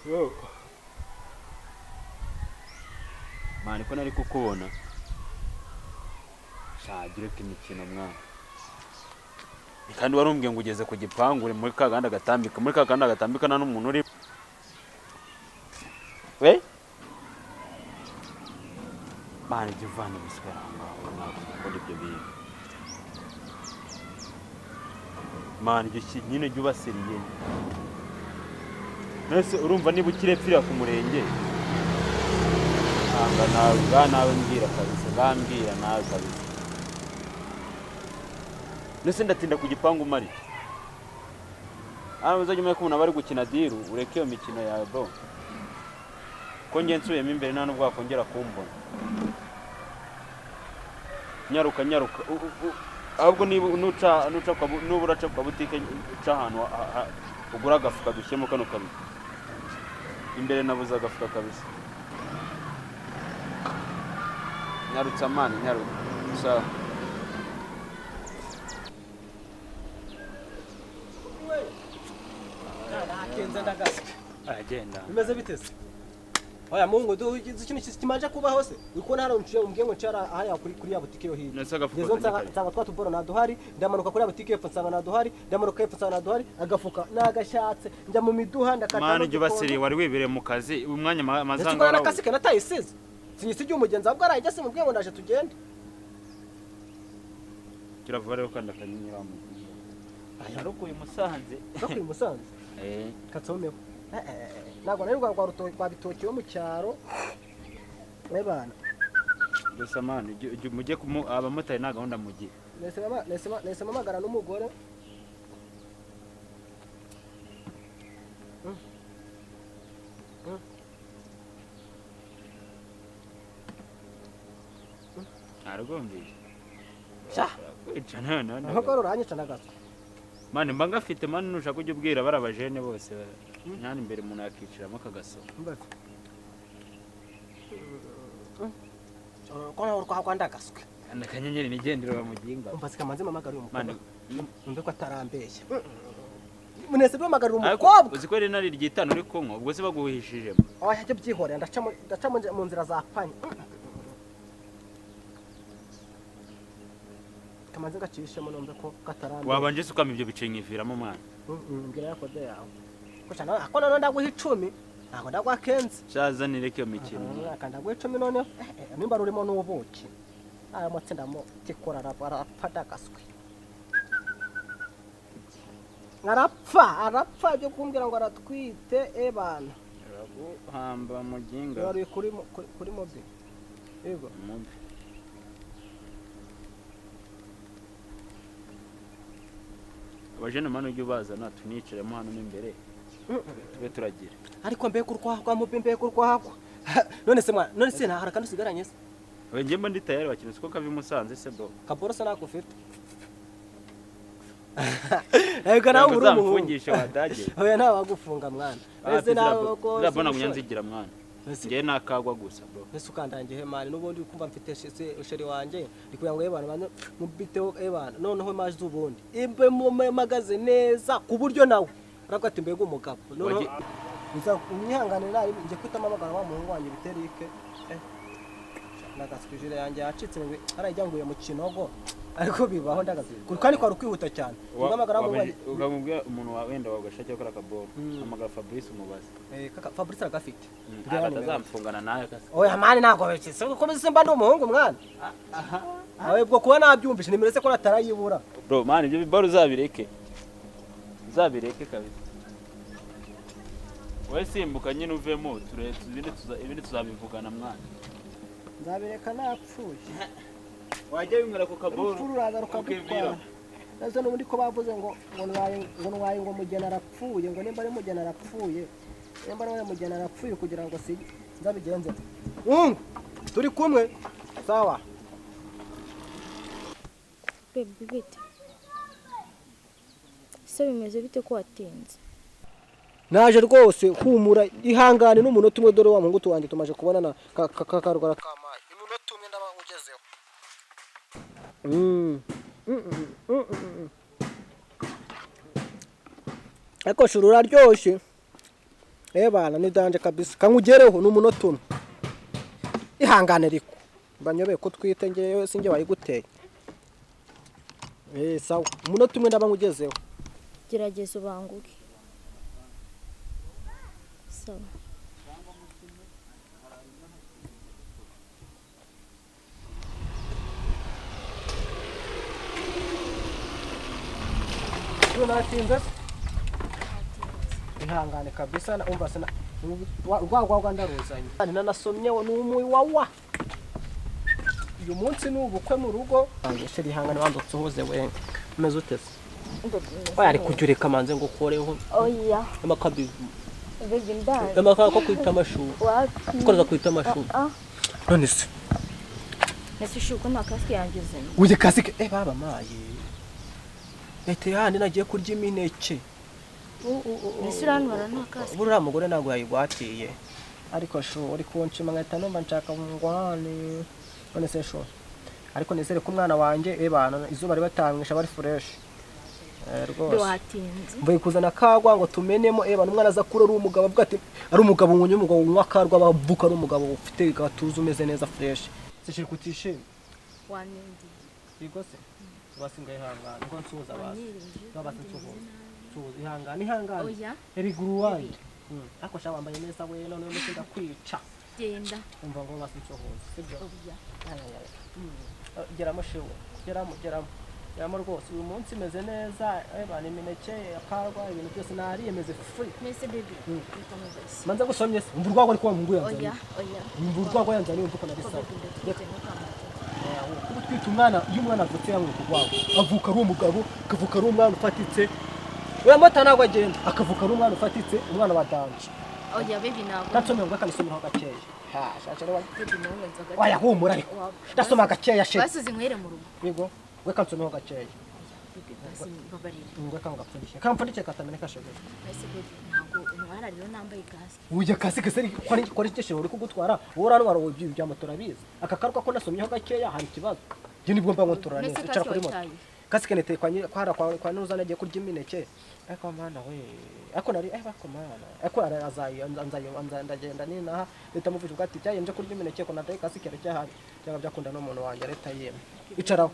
Yo. Mani ko nari kukubona. Shagira imikino mwana. Kandi warumbwiye ngo ugeze ku gipangu uri muri kaganda gatambika. Muri kaganda gatambika na n'umuntu uri. We? Mani jivana biswera ngaho nako ibyo bintu. Mani cyo nyine jyubasiriye. Nese urumva niba ukirepfira ku murenge. Anga nawe mbwira kabisa, ngambwira nawe kabisa. Nese ndatinda ku gipangu mari. Uzajya umwe kubona bari gukina diru, ureke iyo mikino yawe bro. Ko nge nsubiyemo imbere nta nubwo wakongera kumbona. Nyaruka. Ahubwo niba uraca kwa butike uca ahantu ugura agafuka dushyemo kano kabiri. Imbere nabuze agafuka kabisa. Nyarutsa mani, sawa. Kenza ndagasa. Agenda. Bimeze bitese. Oya mungu do ikintu kimaje kubaho se. Uko ntara unciye umbwiye ngo ncara haya kuri ya butike yo hino. Nasa agafuka. Yezo nsanga twatubora naduhari, ndamanuka kuri ya butike epfo nsanga naduhari, ndamanuka epfo nsanga naduhari, agafuka nagashatse, njya mu miduha ndakata. Mani jye basiri wari wibereye mu kazi, umwanya mazanga warawo. Nakasike natayisize. Sinyisi umugenzi ahubwo arajya se mubwiye ngo ndaje tugende. Kiravuga rero kandi akanyinyiramu. Aya rukuye Musanze. Rukuye Musanze. Katsomeho. Nagwa nayo rwa bitoki yo mu cyaro. Ebana. Gusa mani mujye abamotari na gahunda mugiye. Nese mamagara n'umugore. Aragombi. Sha. Icana. Nako ruranyica nagatwa. Mani mbanga afite mani nushaka kujya ubwira barabajene bose. Nyani imbere umuntu yakiciramo kagaso. Kona urwa kwandakaswe. Ndakanyenyeri nigendera bamuginga. Umpasika manze mamagara umukobwa. Umve ko atarambeshya. Munese bamagarira umukobwa. Uziko rero nari ryitano uri konko ubwo se baguhishije. Oya hajye byihorera ndaca mu nzira za panye. Kamanze gacishemo nombe ko katarambeshya. Wabanje sukama ibyo bice nkiviramo mwana. Ngira yakode yawe. Ko cyane akona none ndaguha 10. Ntago ndagwa kenze. Shazanire ke mikino. Akanda gwe 10 none. Nimba rurimo n'ubuki. Aya motsendamo tikora rapata kaswe. Arapfa byo kumbwira ngo aratwite ebana. Hamba muginga. Yari kuri mobi. Yego. Mobi. Abajene mano ujye bazana tuniciremo hano n'imbere. Tube turagira. Ariko mbe kurwahwa mobi mbe kurwahwa. None se nta harakana usigaranye se. Wenje mba ndi tayari bakina siko kavi Musanze se bro. Kaporo se nakufite. Ego nawe uri umuhungu. Mfungisha wadage. Oya nta wagufunga mwana. Ese nawe ko ndabona kunyanzigira mwana. Ngiye nakagwa gusa bro. Ese ukandangiye mali nubundi ukumva mfite sheri wanje ndikuya ngo ebana mubiteho ebana noneho maje ubundi. Imbe mu magaze neza ku buryo nawe urabwo ati mbega umugabo. Noneho nza umyihanganira nje kwitama amagara wa muhungu wanje biterike. Nagaswijire yanjye yacitse ngo arajya nguye mu kinogo. Ariko bibaho ndagaze kandi kwa rukwihuta cyane ngamagara mu bari ukamubwira umuntu wenda wagashake gukora kaboro amagara Fabrice umubaze kaka Fabrice aragafite atazamfungana nawe kase oya mani nago bekise uko bisimba ndi umuhungu mwana awe bwo kuba nabyumvishe nimerese ko natarayibura bro mani ibyo bibaro uzabireke kabisa wowe simbuka nyine uvemo ibindi tuzabivugana mwana nzabireka napfuye wajya bimwera ku kaboro uragaruka gukora nazo n'ubundi ko bavuze ngo nwaye ngo mugena arapfuye ngo nimba ari mugena arapfuye nimba ari mugena arapfuye kugira ngo si nzabigenze turi kumwe sawa bebe bite se bimeze bite ko watinze naje rwose humura ihangane n'umunota umwe dore wa mungu tuwanje tumaje kubonana kakarugara kamaye imunota umwe ndaba ugezeho Eko shuru raryoshye bana ni danje kabisa kankugereho n'umunota umwe ihangane riko mbanyobeye ko twite ngewe singe wayiguteye sawa umunota umwe ndaba nkugezeho gerageza ubanguke sawa tunatinze ihangane kabisa umva sana rwagwa ndaruzanye nanasomyeho n'umuyi wawa uyu munsi ni ubukwe mu rugo sheri ihangane bandutse uhuze we umeze utese ari kujureka manze ngo koreho oya amakabizu bebe ndaje amakaka ko kwita amashu ukoza kwita amashu none se nese shuko nta kasike yangize uje kasike baba maye ete handi nagiye kurya imineke nese uranwara nta kasike burura mugore ntago yayigwatiye ariko sho uri kunshima nkahita numva nshaka ngwane none se sho ariko nizere ko umwana wanje bana izuba ribatamwisha bari fresh rwose watinze mvuye kuzana kagwa ngo tumenemo bana umwana aza kure ari umugabo avuga ati ari umugabo nkunye umugabo unywa karwa bavuka ari umugabo ufite gatuza umeze neza fresh sishiri kutishima wanindi igose basingaye hangana ngo nsuza basi babase nsuza ihangana oya eriguru wanje ako sha wambaye neza we none umuntu ndakwica genda umva ngo basi nsuhuza sibyo geramo shewe geramo rwose uyu munsi meze neza bana imineke akarwa ibintu byose nariyemeze free nese bebe manza gusomye se umva urwagwa ariko wangu yanzanye oya umva urwagwa yanzanye umva ko nabisaba ubu twita umwana iyo umwana avutse yamwe kugwaho avuka ari umugabo akavuka ari umwana ufatitse uramota nagwa agenda akavuka ari umwana ufatitse umwana wa danje oya bebe nabo natsomye ngo akanisomeraho gakeya shashare wa bebe nawe nzaga waya humura ariko ndasoma gakeya she basuze inkwere mu rugo yego we kansomeho gakeya bebe basi babarira ngo kangapfundishe kampfundishe katamene kashebe basi bebe ntago umwara rero nambaye kasike uje kasike seri kwari cyeshe uri kugutwara uranwara ubyo bya motora biza akakaruka ko nasomyeho gakeya hari kibazo je nibwo mba ngotora neza cyara kuri moto kasike nete kwa nuzana agiye kurya imineke ariko mana we ako nari bako mana ako arazayo ndagenda ninaha leta muvuga ugati cyaye nje kurya imineke ko nataye kasike reke hari cyangwa byakunda no muntu wanje leta yeme icaraho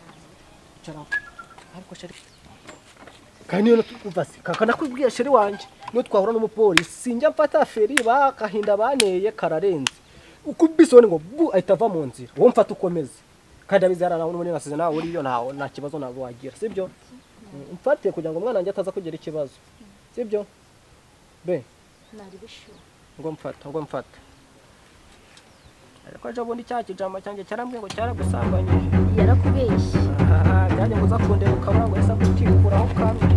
ariko sheri kandi yo uvasi kakana kwibwiye sheri wanje no twahura n'umupolisi sinjya mfata feri bakahinda baneye kararenze ukubisone ngo bu ahitava mu nzira wo mfata ukomeze kandi abizara nawe n'umuntu nasize nawe uri yo naho nta kibazo nabo wagira sibyo mfate kugira ngo umwana wanjye ataza kugira ikibazo sibyo be nari bishu ngo mfata ariko aje bundi cyakijama cyanjye cyarambwiye ngo cyaragusambanye yarakubeshye byajye ngo uzakundera ukabura ngo yesa gutikuraho kamwe